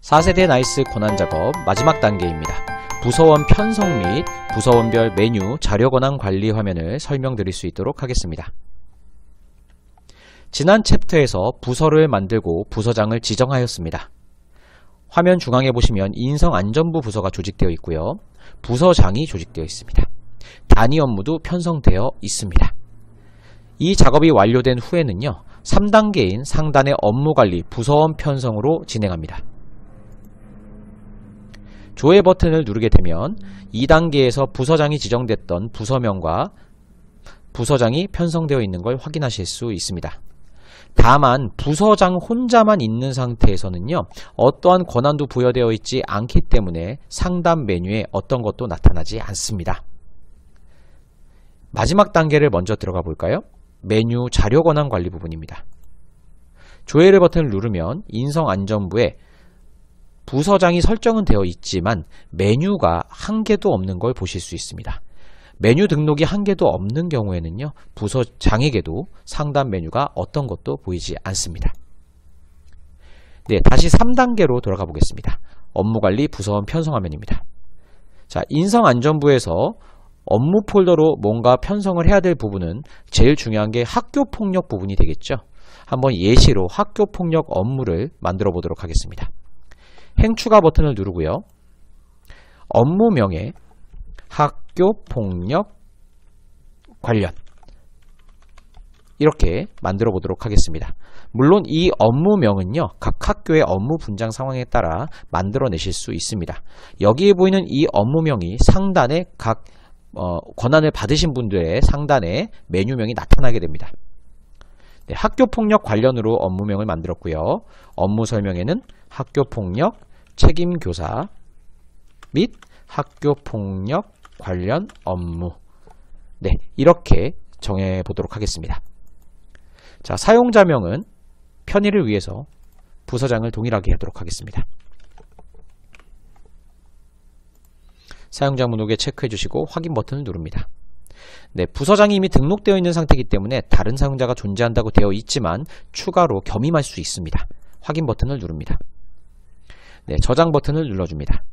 4세대 나이스 권한작업 마지막 단계입니다. 부서원 편성 및 부서원별 메뉴 자료 권한 관리 화면을 설명드릴 수 있도록 하겠습니다. 지난 챕터에서 부서를 만들고 부서장을 지정하였습니다. 화면 중앙에 보시면 인성안전부 부서가 조직되어 있고요. 부서장이 조직되어 있습니다. 단위 업무도 편성되어 있습니다. 이 작업이 완료된 후에는요, 3단계인 상단의 업무관리 부서원 편성으로 진행합니다. 조회 버튼을 누르게 되면 2단계에서 부서장이 지정됐던 부서명과 부서장이 편성되어 있는 걸 확인하실 수 있습니다. 다만 부서장 혼자만 있는 상태에서는요, 어떠한 권한도 부여되어 있지 않기 때문에 상단 메뉴에 어떤 것도 나타나지 않습니다. 마지막 단계를 먼저 들어가 볼까요? 메뉴 자료 권한 관리 부분입니다. 조회를 버튼을 누르면 인성안전부에 부서장이 설정은 되어 있지만 메뉴가 한 개도 없는 걸 보실 수 있습니다. 메뉴 등록이 한 개도 없는 경우에는요, 부서장에게도 상단 메뉴가 어떤 것도 보이지 않습니다. 네, 다시 3단계로 돌아가 보겠습니다. 업무관리 부서원 편성 화면입니다. 자, 인성안전부에서 업무 폴더로 뭔가 편성을 해야 될 부분은 제일 중요한 게 학교폭력 부분이 되겠죠. 한번 예시로 학교폭력 업무를 만들어 보도록 하겠습니다. 행추가 버튼을 누르고요. 업무명에 학교폭력 관련 이렇게 만들어 보도록 하겠습니다. 물론 이 업무명은요, 각 학교의 업무 분장 상황에 따라 만들어내실 수 있습니다. 여기에 보이는 이 업무명이 상단에 각 권한을 받으신 분들의 상단에 메뉴명이 나타나게 됩니다. 네, 학교폭력 관련으로 업무명을 만들었고요. 업무 설명에는 학교폭력 책임교사 및 학교폭력 관련 업무, 네, 이렇게 정해보도록 하겠습니다. 자, 사용자명은 편의를 위해서 부서장을 동일하게 하도록 하겠습니다. 사용자 목록에 체크해 주시고 확인 버튼을 누릅니다. 네, 부서장이 이미 등록되어 있는 상태이기 때문에 다른 사용자가 존재한다고 되어 있지만 추가로 겸임할 수 있습니다. 확인 버튼을 누릅니다. 네, 저장 버튼을 눌러줍니다.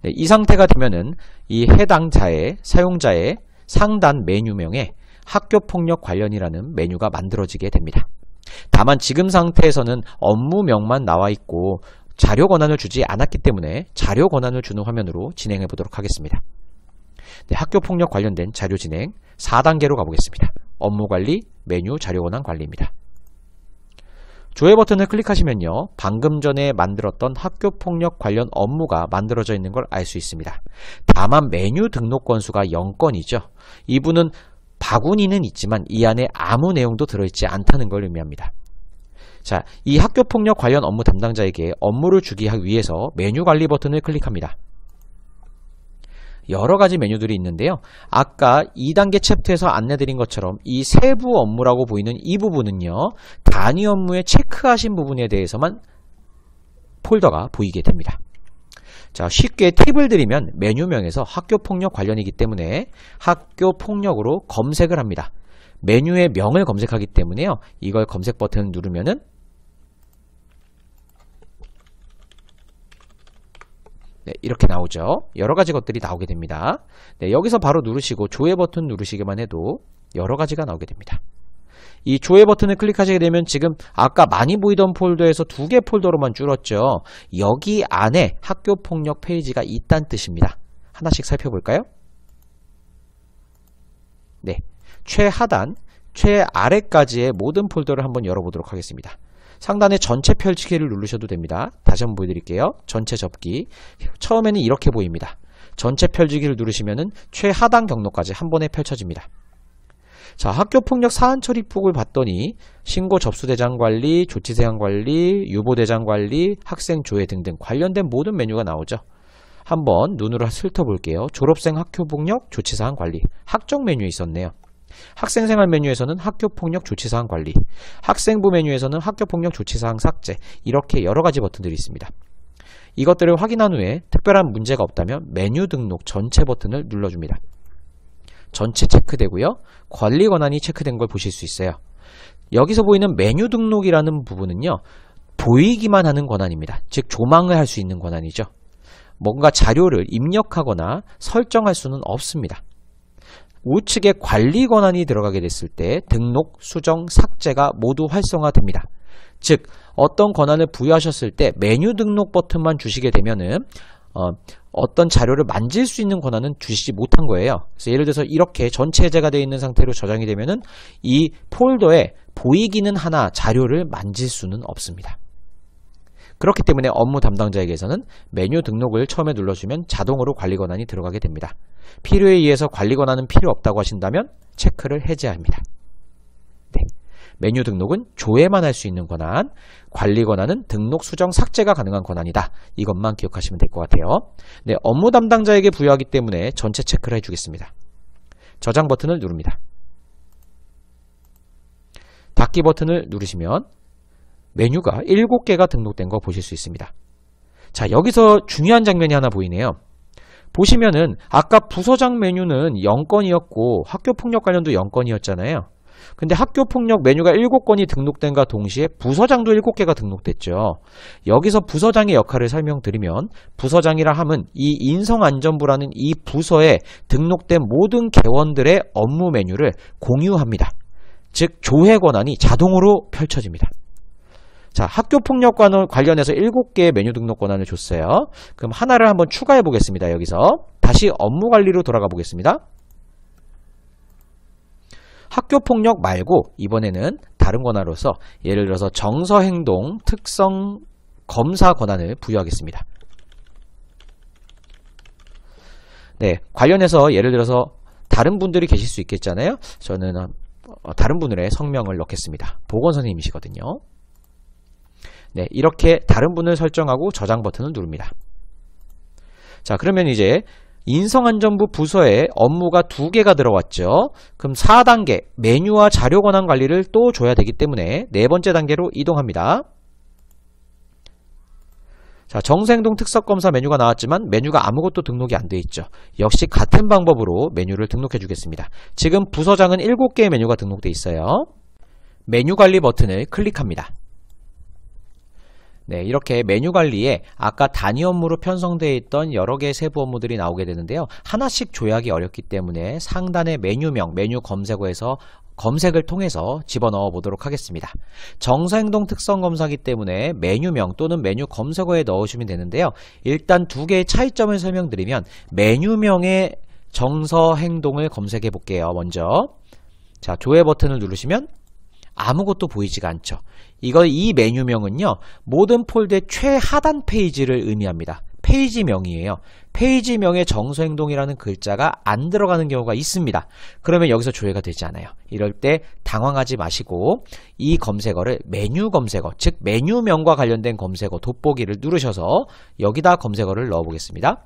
네, 이 상태가 되면은 이 해당자의 사용자의 상단 메뉴명에 학교폭력 관련이라는 메뉴가 만들어지게 됩니다. 다만 지금 상태에서는 업무명만 나와 있고 자료 권한을 주지 않았기 때문에 자료 권한을 주는 화면으로 진행해 보도록 하겠습니다. 네, 학교폭력 관련된 자료 진행 4단계로 가보겠습니다. 업무관리, 메뉴 자료 권한 관리입니다. 조회 버튼을 클릭하시면요, 방금 전에 만들었던 학교폭력 관련 업무가 만들어져 있는 걸 알 수 있습니다. 다만 메뉴 등록 건수가 0건이죠. 이분은 바구니는 있지만 이 안에 아무 내용도 들어있지 않다는 걸 의미합니다. 자, 이 학교폭력 관련 업무 담당자에게 업무를 주기 위해서 메뉴 관리 버튼을 클릭합니다. 여러가지 메뉴들이 있는데요. 아까 2단계 챕터에서 안내드린 것처럼 이 세부 업무라고 보이는 이 부분은요, 단위 업무에 체크하신 부분에 대해서만 폴더가 보이게 됩니다. 자, 쉽게 팁을 드리면 메뉴명에서 학교폭력 관련이기 때문에 학교폭력으로 검색을 합니다. 메뉴의 명을 검색하기 때문에요, 이걸 검색 버튼을 누르면은 네, 이렇게 나오죠. 여러가지 것들이 나오게 됩니다. 네, 여기서 바로 누르시고 조회 버튼 누르시기만 해도 여러가지가 나오게 됩니다. 이 조회 버튼을 클릭하시게 되면 지금 아까 많이 보이던 폴더에서 2개 폴더로만 줄었죠. 여기 안에 학교폭력 페이지가 있다는 뜻입니다. 하나씩 살펴볼까요? 네, 최하단, 최아래까지의 모든 폴더를 한번 열어보도록 하겠습니다. 상단에 전체 펼치기를 누르셔도 됩니다. 다시 한번 보여드릴게요. 전체 접기. 처음에는 이렇게 보입니다. 전체 펼치기를 누르시면은 최하단 경로까지 한 번에 펼쳐집니다. 자, 학교폭력 사안 처리폭을 봤더니 신고 접수 대장 관리, 조치 세안 관리, 유보 대장 관리, 학생 조회 등등 관련된 모든 메뉴가 나오죠. 한번 눈으로 훑어볼게요. 졸업생 학교폭력 조치 사안 관리. 학종 메뉴에 있었네요. 학생생활 메뉴에서는 학교폭력 조치사항 관리, 학생부 메뉴에서는 학교폭력 조치사항 삭제, 이렇게 여러가지 버튼들이 있습니다. 이것들을 확인한 후에 특별한 문제가 없다면 메뉴 등록 전체 버튼을 눌러줍니다. 전체 체크되고요, 관리 권한이 체크된 걸 보실 수 있어요. 여기서 보이는 메뉴 등록이라는 부분은요, 보이기만 하는 권한입니다. 즉 조망을 할 수 있는 권한이죠. 뭔가 자료를 입력하거나 설정할 수는 없습니다. 우측에 관리 권한이 들어가게 됐을 때 등록, 수정, 삭제가 모두 활성화됩니다. 즉 어떤 권한을 부여하셨을 때 메뉴 등록 버튼만 주시게 되면은 어떤 자료를 만질 수 있는 권한은 주시지 못한 거예요. 그래서 예를 들어서 이렇게 전체 해제가 되어 있는 상태로 저장이 되면은 이 폴더에 보이기는 하나 자료를 만질 수는 없습니다. 그렇기 때문에 업무 담당자에게서는 메뉴 등록을 처음에 눌러주면 자동으로 관리 권한이 들어가게 됩니다. 필요에 의해서 관리 권한은 필요 없다고 하신다면 체크를 해제합니다. 네. 메뉴 등록은 조회만 할 수 있는 권한, 관리 권한은 등록, 수정, 삭제가 가능한 권한이다. 이것만 기억하시면 될 것 같아요. 네, 업무 담당자에게 부여하기 때문에 전체 체크를 해주겠습니다. 저장 버튼을 누릅니다. 닫기 버튼을 누르시면 메뉴가 7개가 등록된 거 보실 수 있습니다. 자, 여기서 중요한 장면이 하나 보이네요. 보시면은 아까 부서장 메뉴는 0건이었고 학교폭력 관련도 0건이었잖아요. 근데 학교폭력 메뉴가 7건이 등록된과 동시에 부서장도 7개가 등록됐죠. 여기서 부서장의 역할을 설명드리면 부서장이라 함은 이 인성안전부라는 이 부서에 등록된 모든 개원들의 업무 메뉴를 공유합니다. 즉 조회 권한이 자동으로 펼쳐집니다. 자, 학교폭력 관련해서 7개의 메뉴 등록 권한을 줬어요. 그럼 하나를 한번 추가해 보겠습니다. 여기서 다시 업무 관리로 돌아가 보겠습니다. 학교폭력 말고 이번에는 다른 권한으로서 예를 들어서 정서행동 특성 검사 권한을 부여하겠습니다. 네, 관련해서 예를 들어서 다른 분들이 계실 수 있겠잖아요. 저는 다른 분들의 성명을 넣겠습니다. 보건선생님이시거든요. 네, 이렇게 다른 분을 설정하고 저장 버튼을 누릅니다. 자, 그러면 이제 인성안전부 부서에 업무가 2개가 들어왔죠. 그럼 4단계 메뉴와 자료 권한 관리를 또 줘야 되기 때문에 4번째 단계로 이동합니다. 자, 정서행동 특성검사 메뉴가 나왔지만 메뉴가 아무것도 등록이 안 돼 있죠. 역시 같은 방법으로 메뉴를 등록해 주겠습니다. 지금 부서장은 7개의 메뉴가 등록돼 있어요. 메뉴 관리 버튼을 클릭합니다. 네, 이렇게 메뉴 관리에 아까 단위 업무로 편성되어 있던 여러 개의 세부 업무들이 나오게 되는데요. 하나씩 조회하기 어렵기 때문에 상단의 메뉴명, 메뉴 검색어에서 검색을 통해서 집어넣어 보도록 하겠습니다. 정서행동 특성 검사이기 때문에 메뉴명 또는 메뉴 검색어에 넣으시면 되는데요. 일단 2개의 차이점을 설명드리면 메뉴명의 정서행동을 검색해 볼게요. 먼저 자, 조회 버튼을 누르시면 아무것도 보이지가 않죠. 이 메뉴명은요, 모든 폴더의 최하단 페이지를 의미합니다. 페이지명이에요. 페이지명에 정서행동이라는 글자가 안 들어가는 경우가 있습니다. 그러면 여기서 조회가 되지 않아요. 이럴 때 당황하지 마시고 이 검색어를 메뉴 검색어, 즉 메뉴명과 관련된 검색어 돋보기를 누르셔서 여기다 검색어를 넣어 보겠습니다.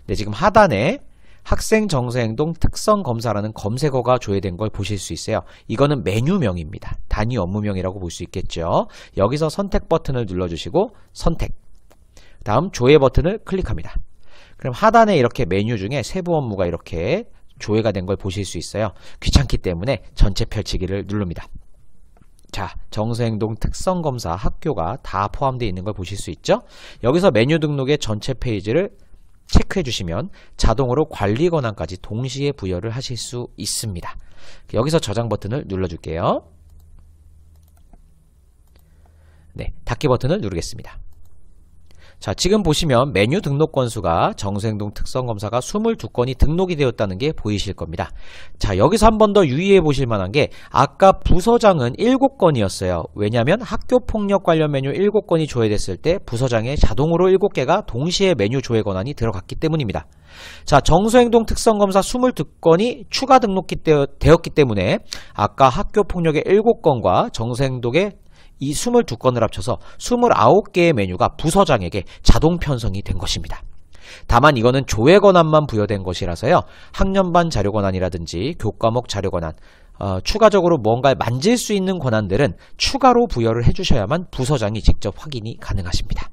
네, 지금 하단에 학생 정서행동 특성검사라는 검색어가 조회된 걸 보실 수 있어요. 이거는 메뉴명입니다. 단위 업무명이라고 볼 수 있겠죠. 여기서 선택 버튼을 눌러주시고 선택, 다음 조회 버튼을 클릭합니다. 그럼 하단에 이렇게 메뉴 중에 세부 업무가 이렇게 조회가 된 걸 보실 수 있어요. 귀찮기 때문에 전체 펼치기를 누릅니다. 자, 정서행동 특성검사 학교가 다 포함되어 있는 걸 보실 수 있죠. 여기서 메뉴 등록의 전체 페이지를 체크해 주시면 자동으로 관리 권한까지 동시에 부여를 하실 수 있습니다. 여기서 저장 버튼을 눌러줄게요. 네, 닫기 버튼을 누르겠습니다. 자, 지금 보시면 메뉴 등록 건수가 정서행동 특성검사가 22건이 등록이 되었다는 게 보이실 겁니다. 자, 여기서 한 번 더 유의해 보실 만한 게 아까 부서장은 7건이었어요. 왜냐하면 학교폭력 관련 메뉴 7건이 조회됐을 때 부서장에 자동으로 7개가 동시에 메뉴 조회 권한이 들어갔기 때문입니다. 자, 정서행동 특성검사 22건이 추가 등록이 되었기 때문에 아까 학교폭력의 7건과 정서행동의 이 22건을 합쳐서 29개의 메뉴가 부서장에게 자동 편성이 된 것입니다. 다만 이거는 조회 권한만 부여된 것이라서요. 학년반 자료 권한이라든지 교과목 자료 권한, 추가적으로 뭔가를 만질 수 있는 권한들은 추가로 부여를 해주셔야만 부서장이 직접 확인이 가능하십니다.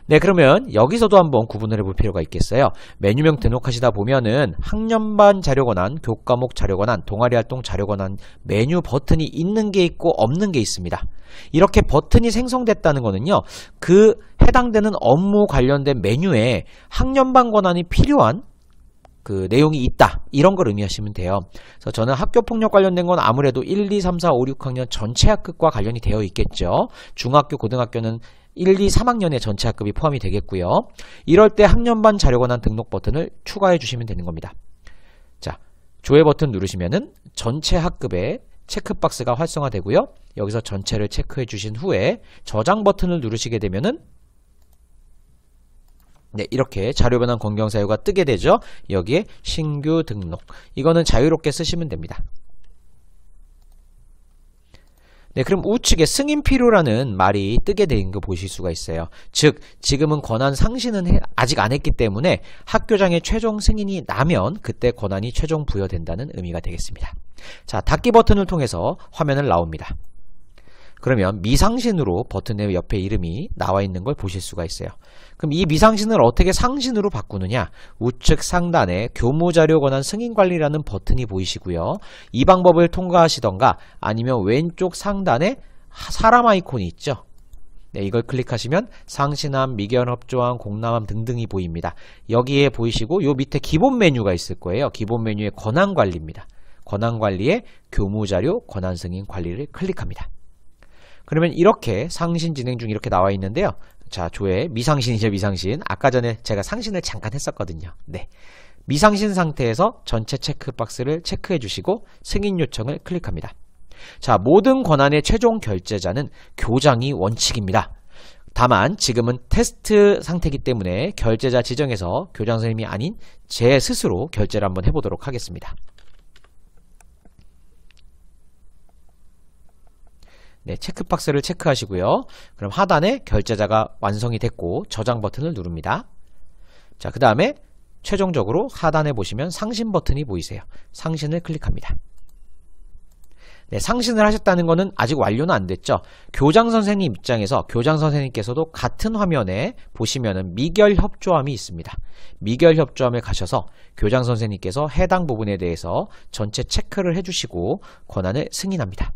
네, 그러면 여기서도 한번 구분을 해볼 필요가 있겠어요. 메뉴명 등록하시다 보면은 학년반 자료권한, 교과목 자료권한, 동아리활동 자료권한 메뉴 버튼이 있는 게 있고 없는 게 있습니다. 이렇게 버튼이 생성됐다는 거는요, 그 해당되는 업무 관련된 메뉴에 학년반 권한이 필요한 그 내용이 있다, 이런 걸 의미하시면 돼요. 그래서 저는 학교폭력 관련된 건 아무래도 1, 2, 3, 4, 5, 6학년 전체 학급과 관련이 되어 있겠죠. 중학교, 고등학교는 1, 2, 3학년의 전체 학급이 포함이 되겠고요. 이럴 때 학년반 자료권한 등록 버튼을 추가해 주시면 되는 겁니다. 자, 조회 버튼 누르시면은 전체 학급의 체크박스가 활성화되고요. 여기서 전체를 체크해 주신 후에 저장 버튼을 누르시게 되면은 네, 이렇게 자료 변환 변경 사유가 뜨게 되죠. 여기에 신규 등록. 이거는 자유롭게 쓰시면 됩니다. 네, 그럼 우측에 승인 필요라는 말이 뜨게 된 거 보실 수가 있어요. 즉, 지금은 권한 상신은 아직 안 했기 때문에 학교장의 최종 승인이 나면 그때 권한이 최종 부여된다는 의미가 되겠습니다. 자, 닫기 버튼을 통해서 화면을 나옵니다. 그러면 미상신으로 버튼의 옆에 이름이 나와 있는 걸 보실 수가 있어요. 그럼 이 미상신을 어떻게 상신으로 바꾸느냐? 우측 상단에 교무자료 권한 승인관리라는 버튼이 보이시고요. 이 방법을 통과하시던가 아니면 왼쪽 상단에 사람 아이콘이 있죠. 네, 이걸 클릭하시면 상신함, 미결협조함, 공람함 등등이 보입니다. 여기에 보이시고 요 밑에 기본 메뉴가 있을 거예요. 기본 메뉴의 권한관리입니다. 권한관리에 교무자료 권한승인 관리를 클릭합니다. 그러면 이렇게 상신 진행 중 이렇게 나와 있는데요. 자, 조회 미상신이죠, 미상신. 아까 전에 제가 상신을 잠깐 했었거든요. 네, 미상신 상태에서 전체 체크박스를 체크해 주시고 승인 요청을 클릭합니다. 자, 모든 권한의 최종 결제자는 교장이 원칙입니다. 다만 지금은 테스트 상태이기 때문에 결제자 지정에서 교장 선생님이 아닌 제 스스로 결제를 한번 해보도록 하겠습니다. 네, 체크박스를 체크하시고요. 그럼 하단에 결제자가 완성이 됐고 저장 버튼을 누릅니다. 자, 그 다음에 최종적으로 하단에 보시면 상신 버튼이 보이세요. 상신을 클릭합니다. 네, 상신을 하셨다는 것은 아직 완료는 안 됐죠. 교장 선생님 입장에서 교장 선생님께서도 같은 화면에 보시면은 미결 협조함이 있습니다. 미결 협조함을 가셔서 교장 선생님께서 해당 부분에 대해서 전체 체크를 해주시고 권한을 승인합니다.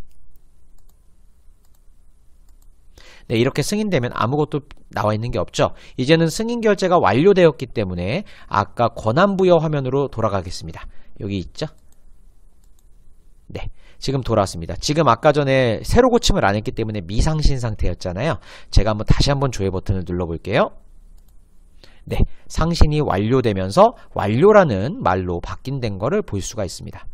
네, 이렇게 승인되면 아무것도 나와 있는 게 없죠. 이제는 승인 결제가 완료되었기 때문에 아까 권한 부여 화면으로 돌아가겠습니다. 여기 있죠? 네, 지금 돌아왔습니다. 지금 아까 전에 새로 고침을 안 했기 때문에 미상신 상태였잖아요. 제가 다시 한번 조회 버튼을 눌러볼게요. 네, 상신이 완료되면서 완료라는 말로 바뀐 거를 볼 수가 있습니다.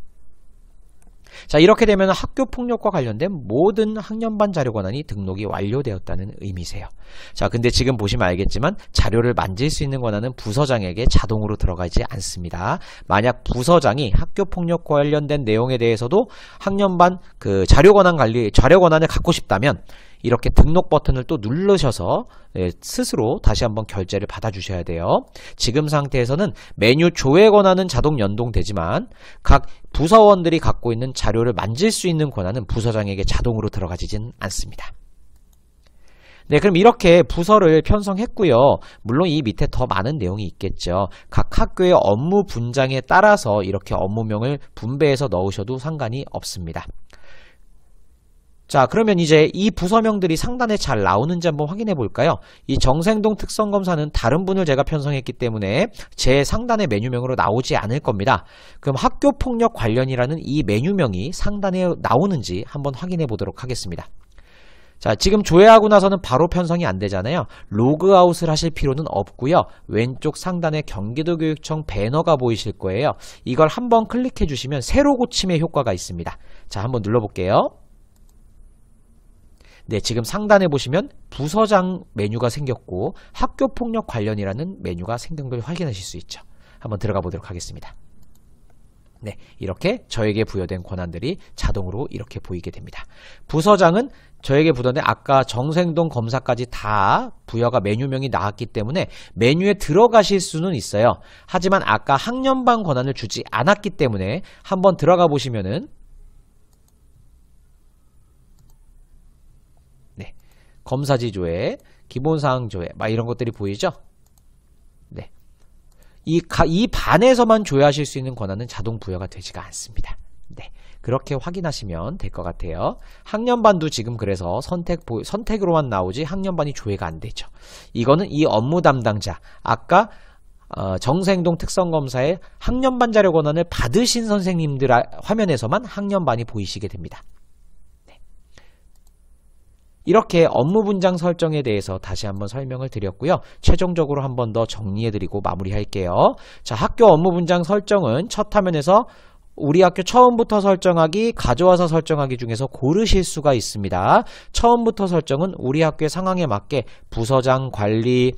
자, 이렇게 되면 학교폭력과 관련된 모든 학년반 자료 권한이 등록이 완료되었다는 의미세요. 자, 근데 지금 보시면 알겠지만 자료를 만질 수 있는 권한은 부서장에게 자동으로 들어가지 않습니다. 만약 부서장이 학교폭력 관련된 내용에 대해서도 학년반 그 자료 권한을 갖고 싶다면 이렇게 등록 버튼을 또 누르셔서 스스로 다시 한번 결제를 받아 주셔야 돼요. 지금 상태에서는 메뉴 조회 권한은 자동 연동되지만 각 부서원들이 갖고 있는 자료를 만질 수 있는 권한은 부서장에게 자동으로 들어가지진 않습니다. 네, 그럼 이렇게 부서를 편성했고요. 물론 이 밑에 더 많은 내용이 있겠죠. 각 학교의 업무 분장에 따라서 이렇게 업무명을 분배해서 넣으셔도 상관이 없습니다. 자, 그러면 이제 이 부서명들이 상단에 잘 나오는지 한번 확인해 볼까요? 이 정생동 특성검사는 다른 분을 제가 편성했기 때문에 제 상단의 메뉴명으로 나오지 않을 겁니다. 그럼 학교폭력 관련이라는 이 메뉴명이 상단에 나오는지 한번 확인해 보도록 하겠습니다. 자, 지금 조회하고 나서는 바로 편성이 안 되잖아요. 로그아웃을 하실 필요는 없고요. 왼쪽 상단에 경기도교육청 배너가 보이실 거예요. 이걸 한번 클릭해 주시면 새로 고침의 효과가 있습니다. 자, 한번 눌러볼게요. 네, 지금 상단에 보시면 부서장 메뉴가 생겼고 학교폭력 관련이라는 메뉴가 생긴 걸 확인하실 수 있죠. 한번 들어가 보도록 하겠습니다. 네, 이렇게 저에게 부여된 권한들이 자동으로 이렇게 보이게 됩니다. 부서장은 저에게 부여된 아까 정생동 검사까지 다 부여가 메뉴명이 나왔기 때문에 메뉴에 들어가실 수는 있어요. 하지만 아까 학년반 권한을 주지 않았기 때문에 한번 들어가 보시면은 검사지조에 기본사항 조회, 막 이런 것들이 보이죠? 네. 이 반에서만 조회하실 수 있는 권한은 자동 부여가 되지가 않습니다. 네. 그렇게 확인하시면 될 것 같아요. 학년반도 지금 그래서 선택으로만 나오지 학년반이 조회가 안 되죠. 이거는 이 업무 담당자, 아까 정서행동 특성검사의 학년반 자료 권한을 받으신 선생님들 화면에서만 학년반이 보이시게 됩니다. 네. 이렇게 업무 분장 설정에 대해서 다시 한번 설명을 드렸고요. 최종적으로 한 번 더 정리해드리고 마무리할게요. 자, 학교 업무 분장 설정은 첫 화면에서 우리 학교 처음부터 설정하기, 가져와서 설정하기 중에서 고르실 수가 있습니다. 처음부터 설정은 우리 학교의 상황에 맞게 부서장 관리,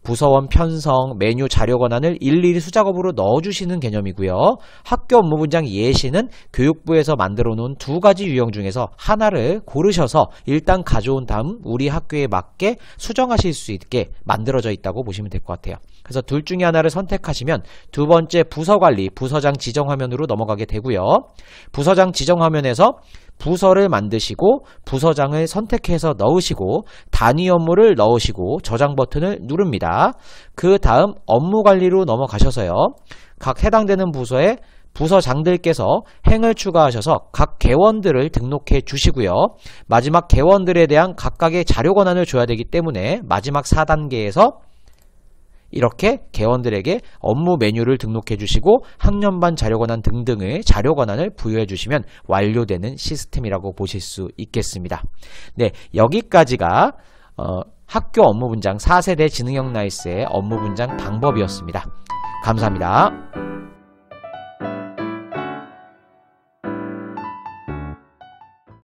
부서원 편성, 메뉴 자료 권한을 일일이 수작업으로 넣어주시는 개념이고요. 학교 업무 분장 예시는 교육부에서 만들어 놓은 두 가지 유형 중에서 하나를 고르셔서 일단 가져온 다음 우리 학교에 맞게 수정하실 수 있게 만들어져 있다고 보시면 될 것 같아요. 그래서 둘 중에 하나를 선택하시면 두 번째 부서관리, 부서장 지정 화면으로 넘어가게 되고요. 부서장 지정 화면에서 부서를 만드시고 부서장을 선택해서 넣으시고 단위 업무를 넣으시고 저장 버튼을 누릅니다. 그 다음 업무관리로 넘어가셔서요. 각 해당되는 부서에 부서장들께서 행을 추가하셔서 각 개원들을 등록해 주시고요. 마지막 개원들에 대한 각각의 자료 권한을 줘야 되기 때문에 마지막 4단계에서 이렇게 개원들에게 업무 메뉴를 등록해 주시고 학년반 자료 권한 등등의 자료 권한을 부여해 주시면 완료되는 시스템이라고 보실 수 있겠습니다. 네, 여기까지가 학교 업무 분장 4세대 지능형 나이스의 업무 분장 방법이었습니다. 감사합니다.